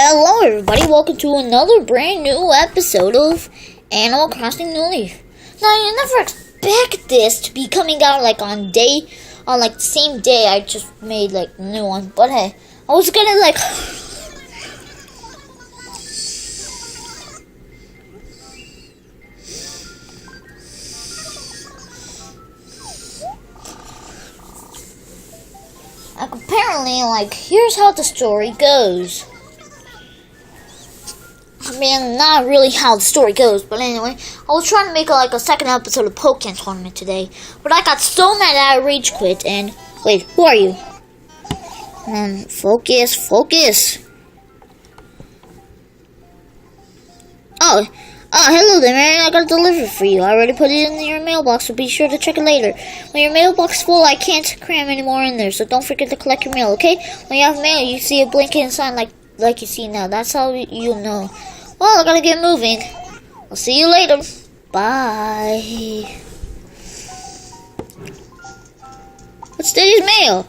Hello everybody, welcome to another brand new episode of Animal Crossing New Leaf. Now you never expect this to be coming out on the same day I just made the new one, but hey, I was gonna apparently here's how the story goes. I mean, not really how the story goes, but anyway, I was trying to make a second episode of Pokemon Tournament today, but I got so mad that I rage quit, and, wait, who are you? Focus. Oh, hello there, man, I got a delivery for you. I already put it in your mailbox, so be sure to check it later. When your mailbox is full, I can't cram any more in there, so don't forget to collect your mail, okay? When you have mail, you see a blinking sign like you see now. That's how you'll know. Well, I gotta get moving. I'll see you later. Bye. What's today's mail?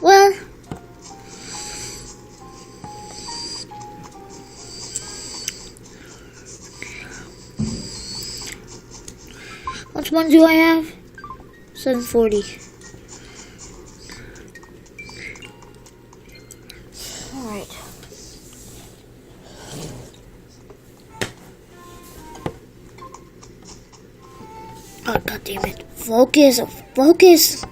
Well, which one do I have? 740. Alright. Oh, god damn it. Focus. Focus.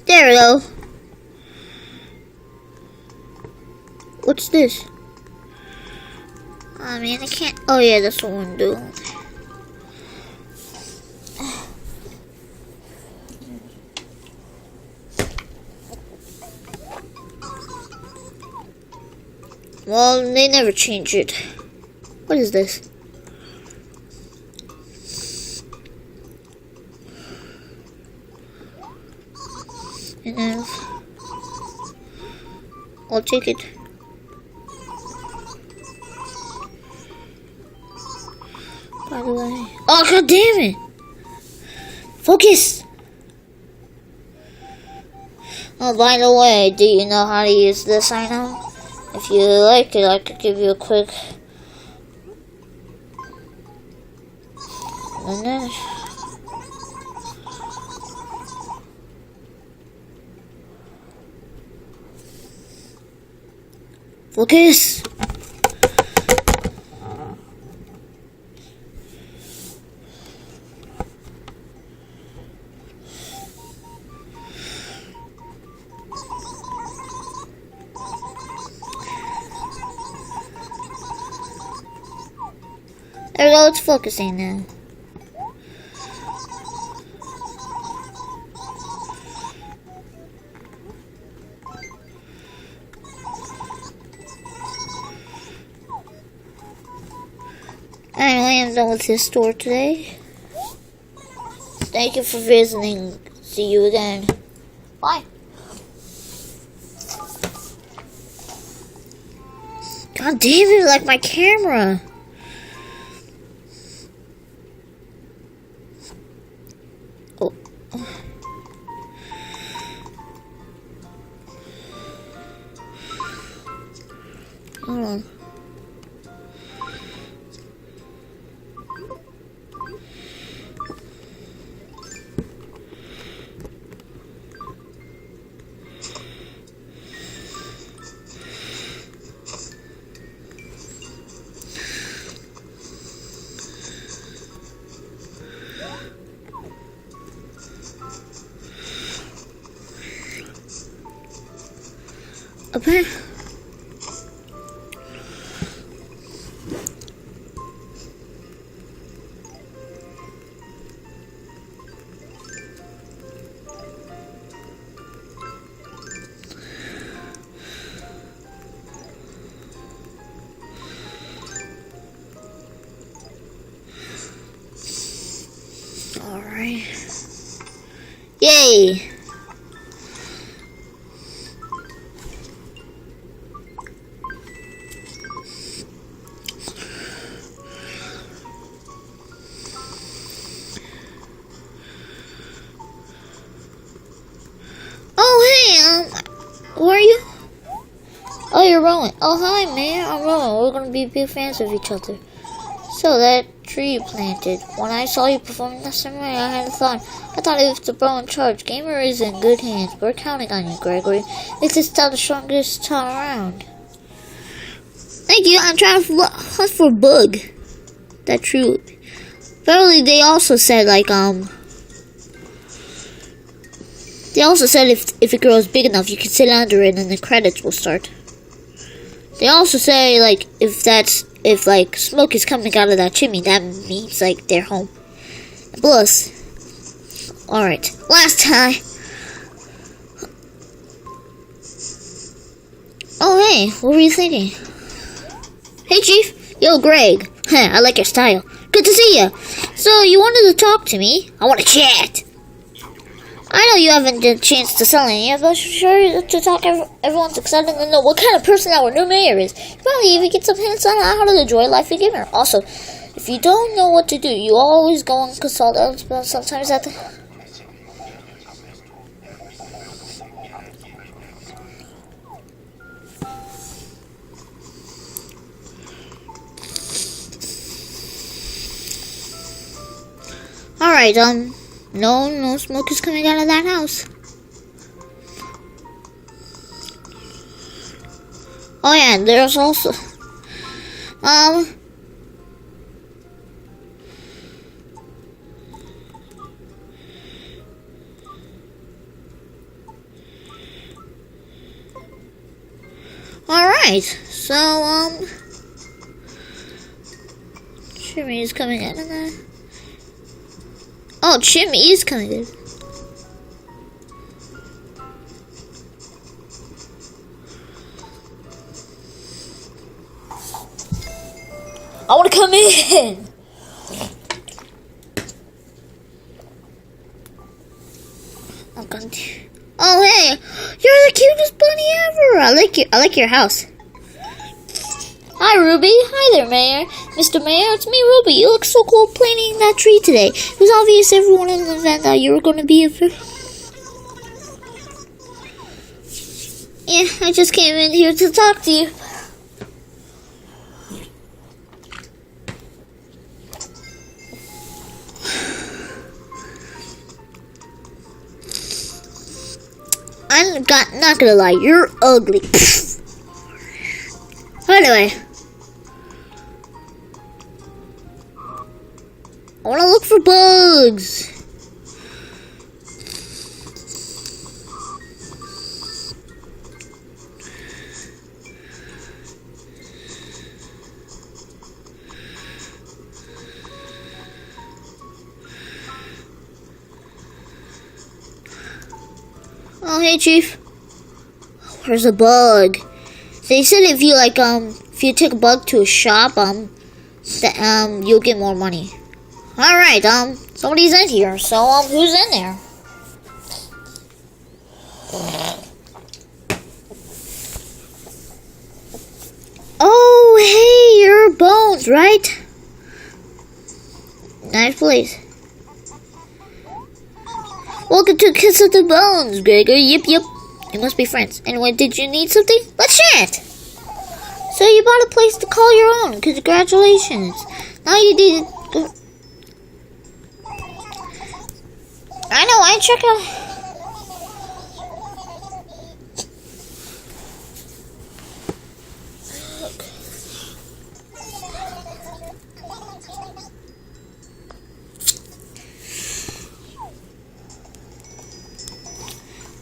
There we go. What's this? I mean, I can't. Oh, yeah, that's what I'm doing. Well, they never change it. What is this? And then I'll take it. By the way. Oh, god damn it! Focus! Oh, by the way, do you know how to use this item? If you like it, I could give you a quick. And then focus. There we go, it's focusing now. Anyway, I'm done with this tour today. Thank you for visiting. See you again. Bye. God damn it, my camera. Oh. Hold on. Okay. Who are you? Oh, you're Rowan. Oh, hi, man. I'm Rowan. We're gonna be big fans of each other. So, that tree you planted. When I saw you performing last summer, I had a thought. I thought if the bro in charge, Gamer is in good hands. We're counting on you, Gregory. This is still the strongest town around. Thank you. I'm trying to hunt for a bug. That true. Apparently, they also said, like, They also said if it grows big enough, you can sit under it and the credits will start. They also say, like, if like smoke is coming out of that chimney, that means like they're home. Plus, alright, last time. Oh hey, what were you thinking? Hey Chief, yo Greg, I like your style. Good to see you. So you wanted to talk to me? I want to chat. I know you haven't had a chance to sell any yet, but sure to talk. Everyone's excited to know what kind of person our new mayor is. Probably even get some hints on how to enjoy life in Gamer. Also, if you don't know what to do, you always go and consult others, but sometimes at the... Alright, no smoke is coming out of that house. Oh yeah, there's also, alright, so, Jimmy is coming out of that. Oh, Jimmy is coming in. I want to come in. I'm going to. Oh hey, you're the cutest bunny ever. I like your house. Hi, Ruby. Hi there, Mayor. Mr. Mayor, it's me, Ruby. You look so cool planting that tree today. It was obvious everyone in the event that you were going to be here. Yeah, I just came in here to talk to you. I'm not gonna lie, you're ugly. Anyway. I want to look for bugs. Oh, hey, Chief. Where's a bug? They said if you take a bug to a shop, you'll get more money. Alright, somebody's in here, so, who's in there? Oh, hey, you're Bones, right? Nice place. Welcome to Kiss of the Bones, Gregor. Yep. You must be friends. Anyway, did you need something? Let's chat! So you bought a place to call your own. Congratulations. Now you need... I know, I check out...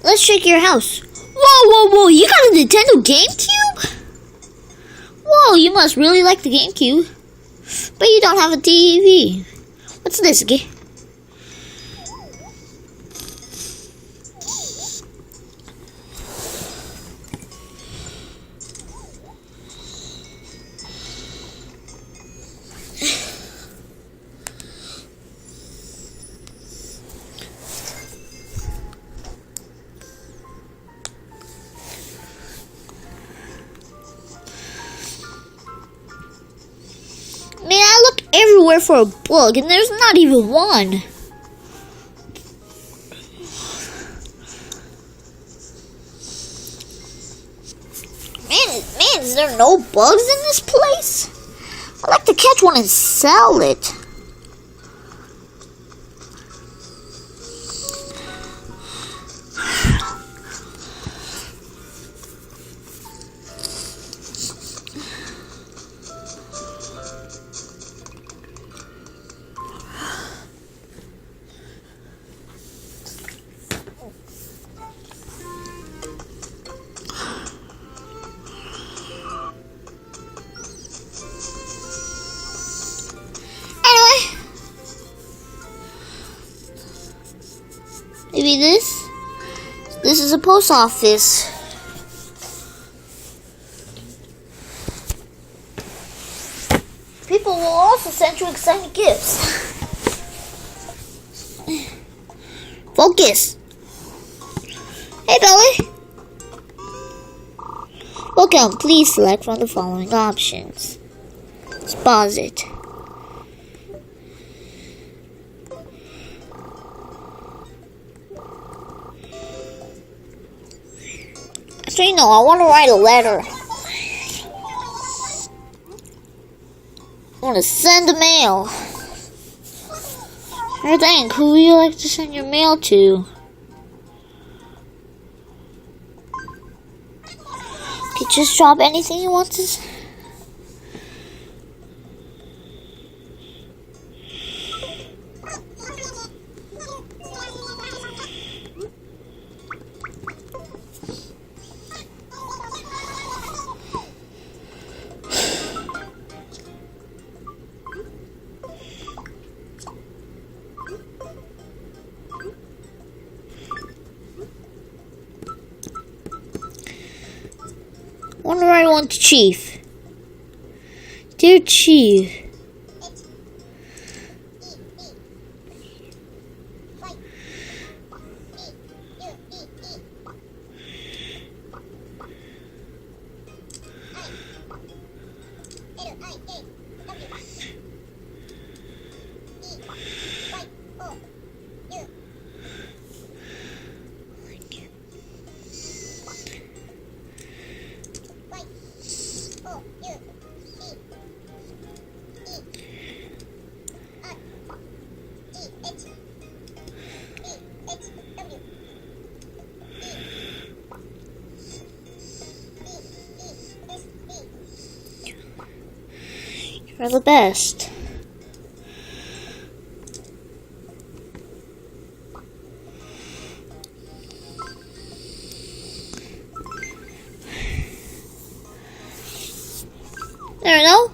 Let's check your house. Whoa, you got a Nintendo GameCube? Whoa, you must really like the GameCube. But you don't have a TV. What's this again? Man, I look everywhere for a bug, and there's not even one. Man, is there no bugs in this place? I'd like to catch one and sell it. Maybe this? This is a post office. People will also send you exciting gifts. Focus. Hey, Belly. Welcome. Please select from the following options. Let's pause it. Actually, no, I want to write a letter. I want to send a mail. I think, who would you like to send your mail to? Okay, just drop anything you want to. I want to write one to Chief. Dear Chief. You're the best. There we go.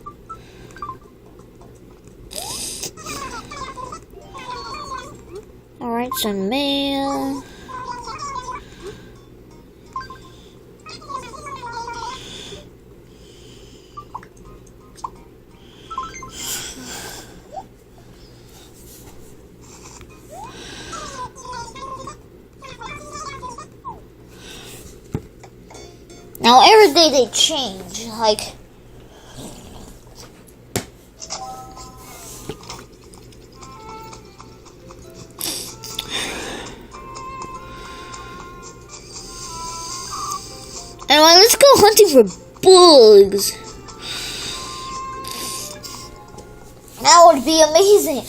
Alright, some mail. Now every day they change, like anyway, let's go hunting for bugs. That would be amazing.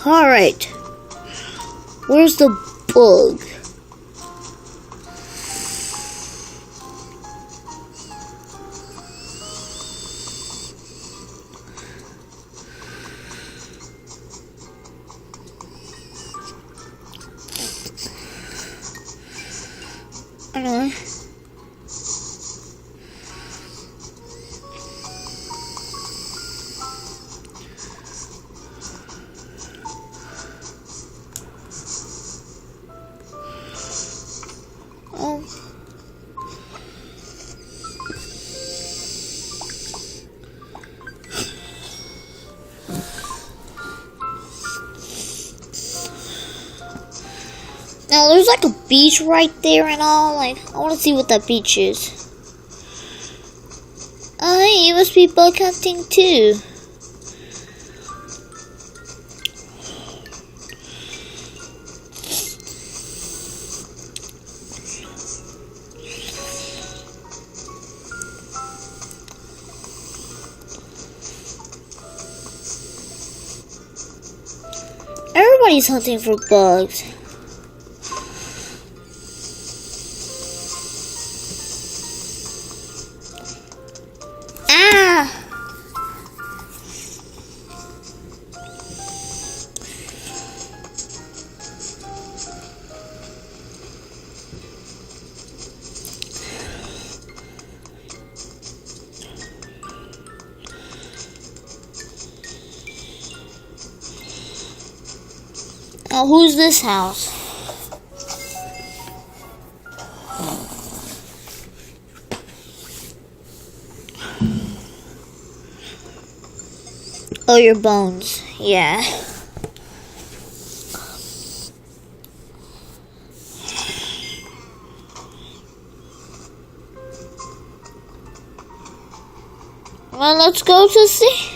Alright. Where's the bug? Anyway. Now there's like a beach right there and all. Like, I want to see what that beach is. Oh, hey, you must be bug hunting too. he's hunting for bugs. Ah! Now, who's this house? Oh, your bones. Yeah. Well, let's go to see.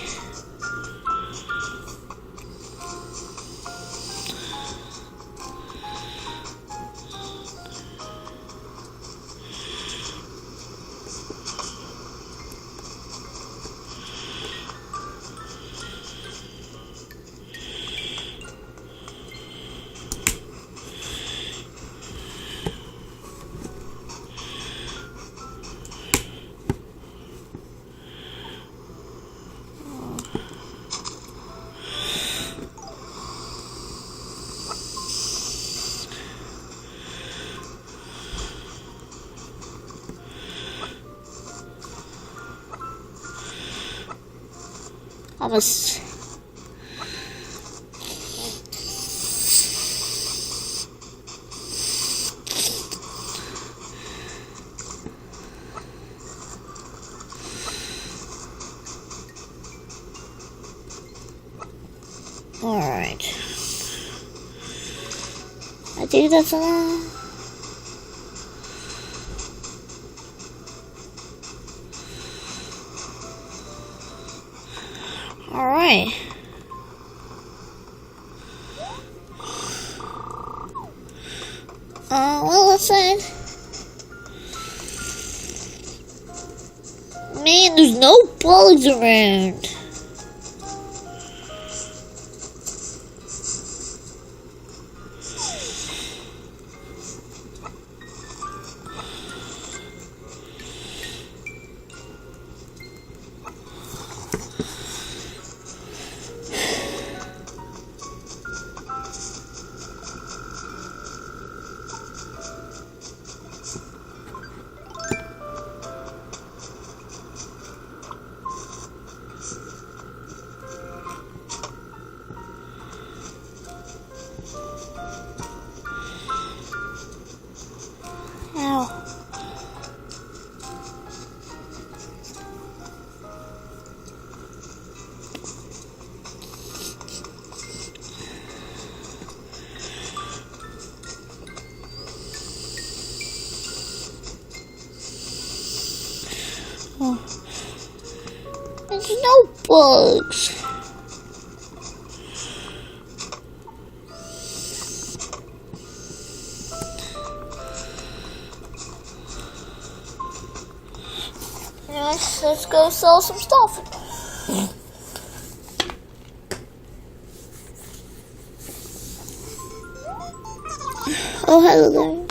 Almost. Alright. I think that's enough. Alright. Well, let's say. Man, there's no bugs around. Ow. Oh. There's no bugs. Anyways, let's go sell some stuff. Oh, hello there.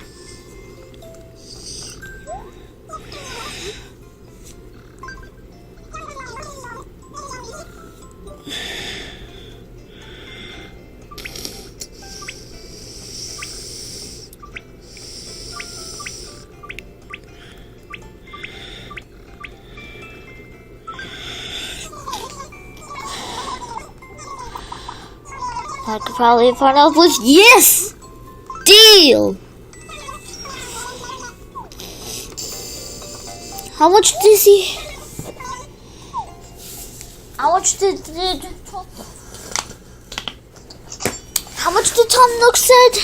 I could probably find out which. Yes! Deal! How much does he? How much did how much did Tom Nook said?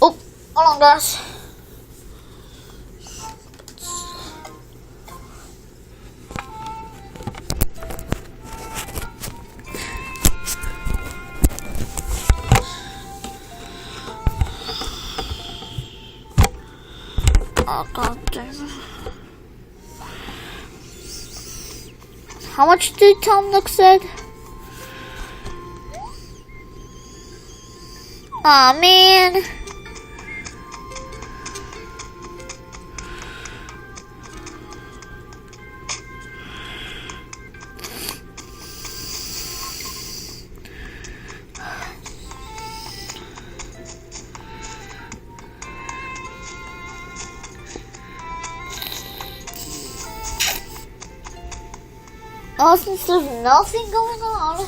Oh, hold on, guys. Oh, god damn it. How much did Tom Nook said? Aw, man. Oh, since there's nothing going on.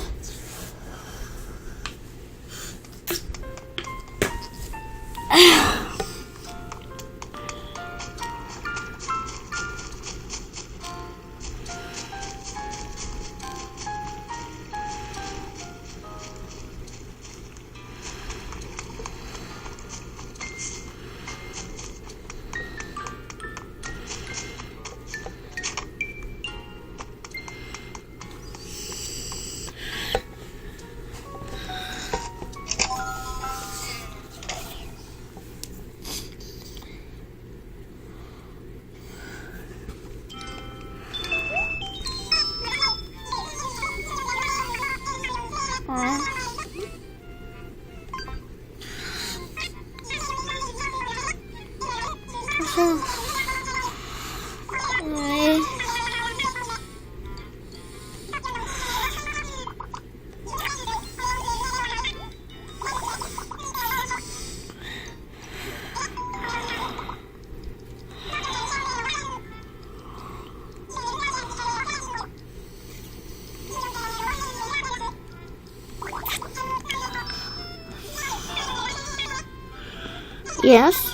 Yes.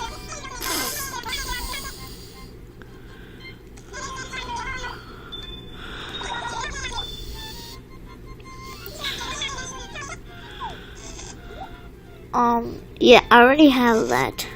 Yeah, I already have that.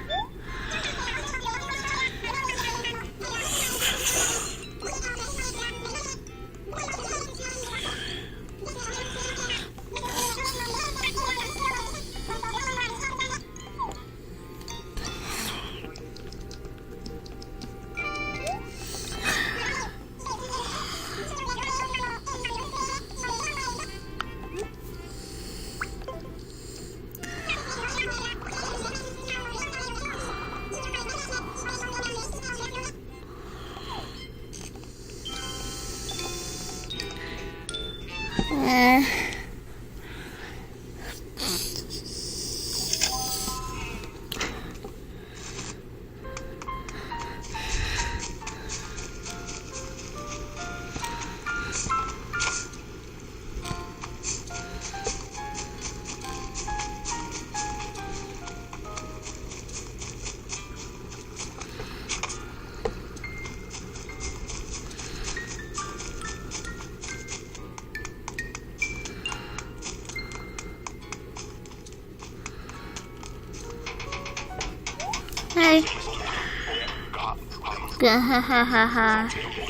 Hey.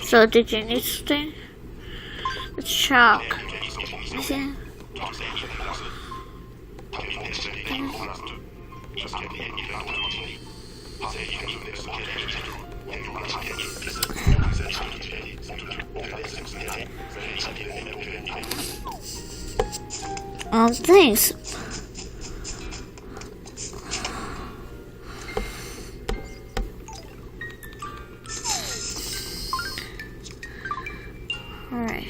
So did you need something? It's chalk. Yeah. Thanks. Alright.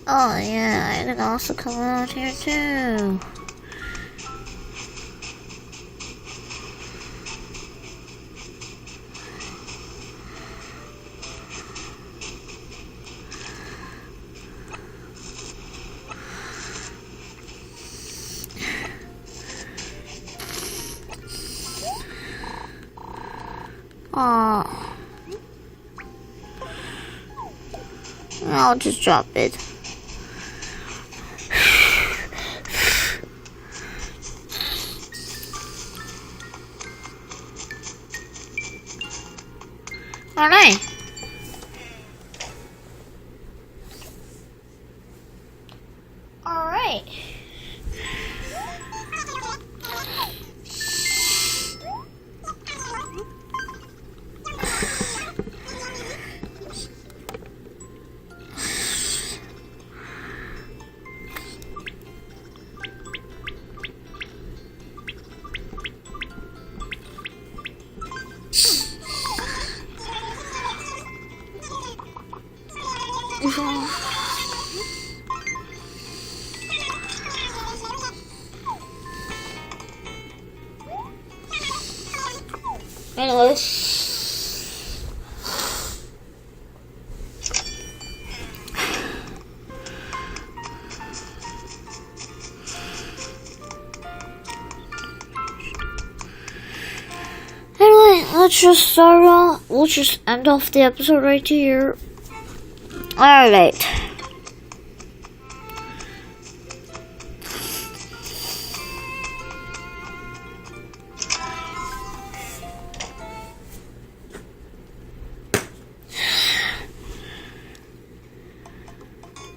Oh yeah, I can also come out here too. Aw. I'll just drop it. Alright. Alright. Anyway. Anyway, let's just start off. We'll just end off the episode right here. Alright.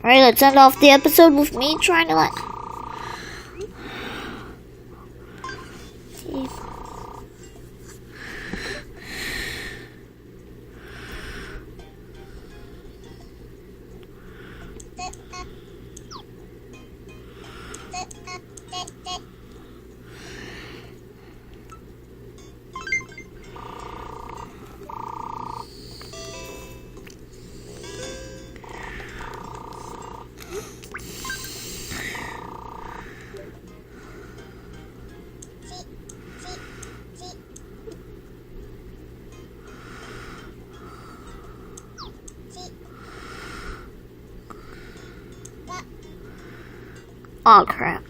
Alright, let's end off the episode with me trying to like see. Oh crap.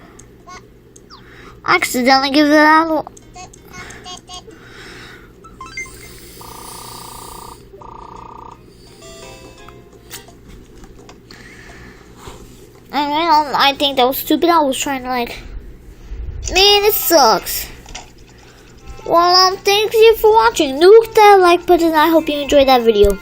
I accidentally give that out. I think that was stupid. I was trying to like, man, it sucks. Well, thank you for watching. Nuke that like button. I hope you enjoyed that video.